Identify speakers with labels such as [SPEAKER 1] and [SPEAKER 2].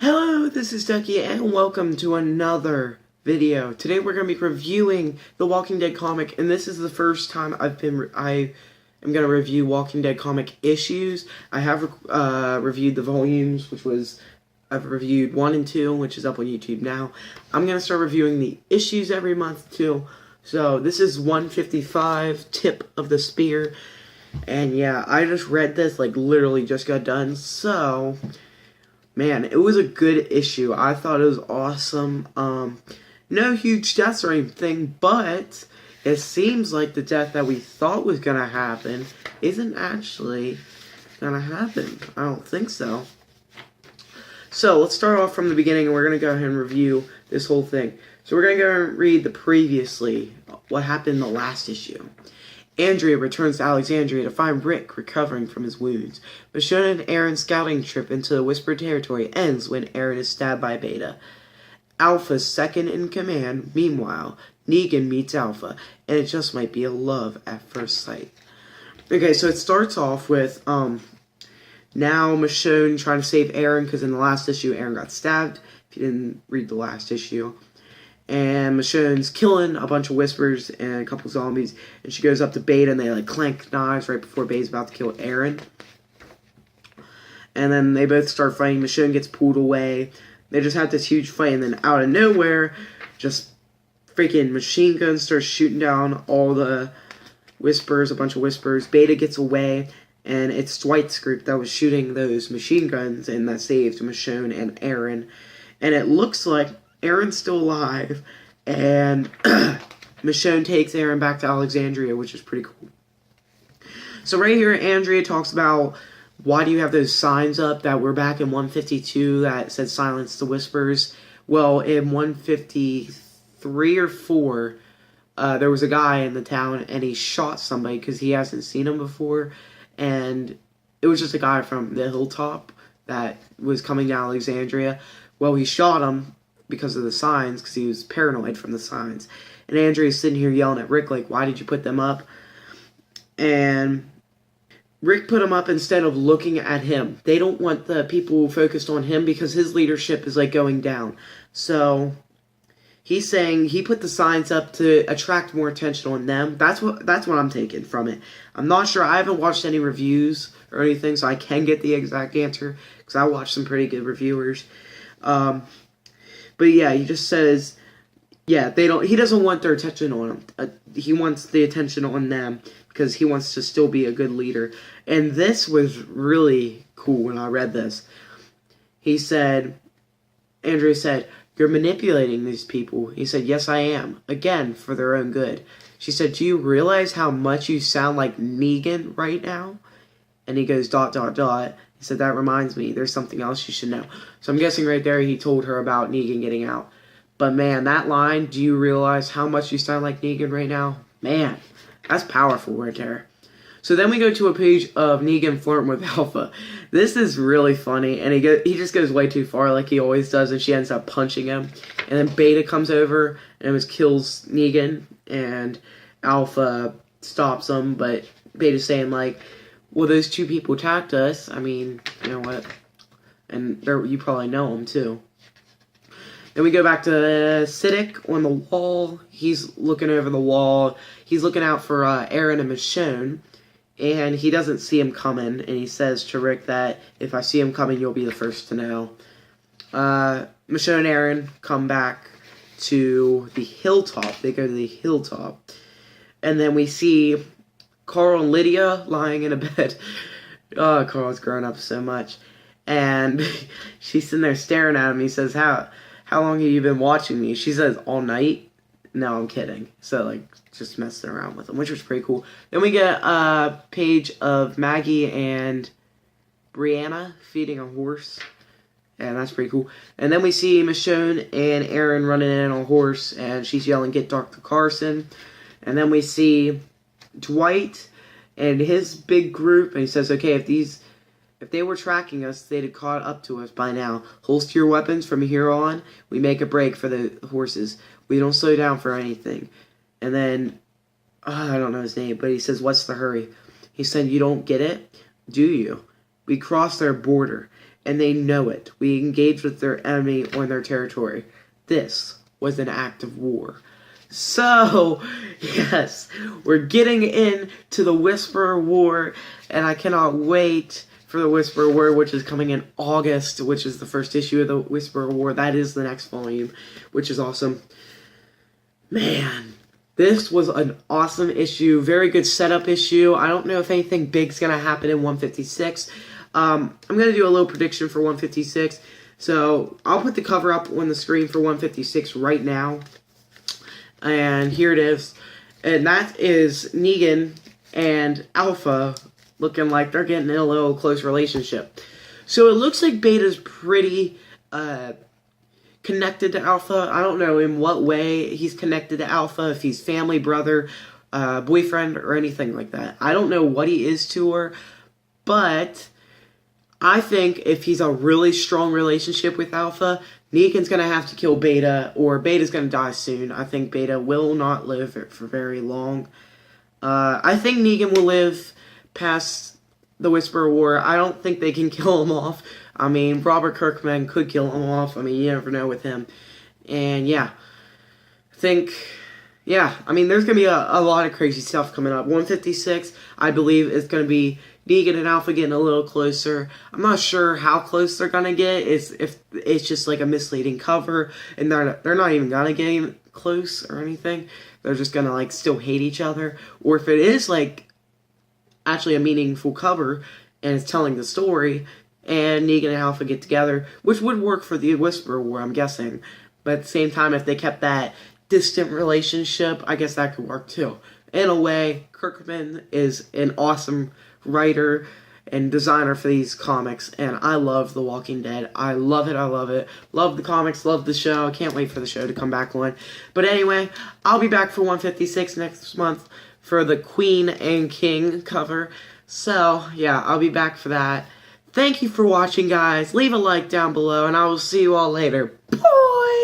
[SPEAKER 1] Hello, this is Ducky, and welcome to another video. Today we're going to be reviewing the Walking Dead comic, and this is the first time I am going to review Walking Dead comic issues. I have reviewed the volumes, I've reviewed 1 and 2, which is up on YouTube now. I'm going to start reviewing the issues every month, too. So, this is 155, Tip of the Spear. And yeah, I just read this, literally just got done, so... Man, it was a good issue. I thought it was awesome. No huge deaths or anything, but it seems like the death that we thought was going to happen isn't actually going to happen. I don't think so. So, let's start off from the beginning, and we're going to go ahead and review this whole thing. So, we're going to go and read the previously, what happened in the last issue. Andrea returns to Alexandria to find Rick recovering from his wounds. Michonne and Aaron's scouting trip into the Whispered Territory ends when Aaron is stabbed by Beta. Alpha's second in command. Meanwhile, Negan meets Alpha, and it just might be a love at first sight. Okay, so it starts off with, now Michonne trying to save Aaron, because in the last issue, Aaron got stabbed, if you didn't read the last issue. And Michonne's killing a bunch of Whispers and a couple zombies. And she goes up to Beta and they clank knives right before Beta's about to kill Aaron. And then they both start fighting. Michonne gets pulled away. They just have this huge fight, and then out of nowhere, just freaking machine guns start shooting down all the Whispers, a bunch of Whispers. Beta gets away, and it's Dwight's group that was shooting those machine guns and that saved Michonne and Aaron. And it looks like Aaron's still alive, and Michonne takes Aaron back to Alexandria, which is pretty cool. So right here, Andrea talks about, why do you have those signs up that were back in 152 that said silence the whispers? Well, in 153 or 4, there was a guy in the town, and he shot somebody because he hasn't seen him before, and it was just a guy from the hilltop that was coming to Alexandria. Well, he shot him because of the signs, because he was paranoid from the signs. And Andrea's sitting here yelling at Rick, why did you put them up? And Rick put them up instead of looking at him. They don't want the people focused on him because his leadership is, going down. So, he's saying he put the signs up to attract more attention on them. That's what I'm taking from it. I'm not sure. I haven't watched any reviews or anything, so I can get the exact answer, because I watched some pretty good reviewers. But yeah, he just says, yeah, he doesn't want their attention on him. He wants the attention on them because he wants to still be a good leader. And this was really cool when I read this. Andrea said, "You're manipulating these people." He said, "Yes, I am. Again, for their own good." She said, "Do you realize how much you sound like Negan right now?" And he goes, ... He said, "That reminds me, there's something else you should know." So I'm guessing right there he told her about Negan getting out. But man, that line, "Do you realize how much you sound like Negan right now?" Man, that's powerful right there. So then we go to a page of Negan flirting with Alpha. This is really funny, and he just goes way too far like he always does, and she ends up punching him. And then Beta comes over and kills Negan, and Alpha stops him, but Beta's saying, well, those two people attacked us. I mean, you know what? And you probably know them, too. Then we go back to Siddiq on the wall. He's looking over the wall. He's looking out for Aaron and Michonne. And he doesn't see him coming. And he says to Rick that, "If I see him coming, you'll be the first to know." Michonne and Aaron come back to the hilltop. They go to the hilltop. And then we see Carl and Lydia lying in a bed. Oh, Carl's grown up so much. And she's sitting there staring at him. He says, how long have you been watching me? She says, "All night." No, I'm kidding. So, just messing around with him, which was pretty cool. Then we get a page of Maggie and Brianna feeding a horse. And that's pretty cool. And then we see Michonne and Aaron running in on a horse, and she's yelling, "Get Dr. Carson." And then we see Dwight and his big group, and he says, "Okay, if they were tracking us, they'd have caught up to us by now. Holster your weapons. From here on, we make a break for the horses. We don't slow down for anything." And then, I don't know his name, but he says, "What's the hurry?" He said, "You don't get it, do you? We crossed their border. and they know it. We engage with their enemy on their territory. This was an act of war. So, yes, we're getting into the Whisperer War, and I cannot wait for the Whisperer War, which is coming in August, which is the first issue of the Whisperer War. That is the next volume, which is awesome. Man, this was an awesome issue. Very good setup issue. I don't know if anything big's going to happen in 156. I'm going to do a little prediction for 156. So, I'll put the cover up on the screen for 156 right now. And here it is. And that is Negan and Alpha looking like they're getting in a little close relationship. So it looks like Beta's pretty connected to Alpha. I don't know in what way he's connected to Alpha, if he's family, brother, boyfriend, or anything like that. I don't know what he is to her, but I think if he's a really strong relationship with Alpha, Negan's going to have to kill Beta, or Beta's going to die soon. I think Beta will not live for very long. I think Negan will live past the Whisperer War. I don't think they can kill him off. I mean, Robert Kirkman could kill him off. I mean, you never know with him. And yeah, I mean, there's going to be a lot of crazy stuff coming up. 156, I believe, is going to be Negan and Alpha getting a little closer. I'm not sure how close they're going to get. If it's just like a misleading cover, and they're not even going to get close or anything. They're just going to like still hate each other. Or if it is like actually a meaningful cover and it's telling the story, and Negan and Alpha get together, which would work for the Whisperer War, I'm guessing. But at the same time, if they kept that distant relationship, I guess that could work too. In a way, Kirkman is an awesome writer and designer for these comics, and I love The Walking Dead. I love it, I love it. Love the comics, love the show. Can't wait for the show to come back on. But anyway, I'll be back for 156 next month for the Queen and King cover. So, yeah, I'll be back for that. Thank you for watching, guys. Leave a like down below, and I will see you all later. Bye!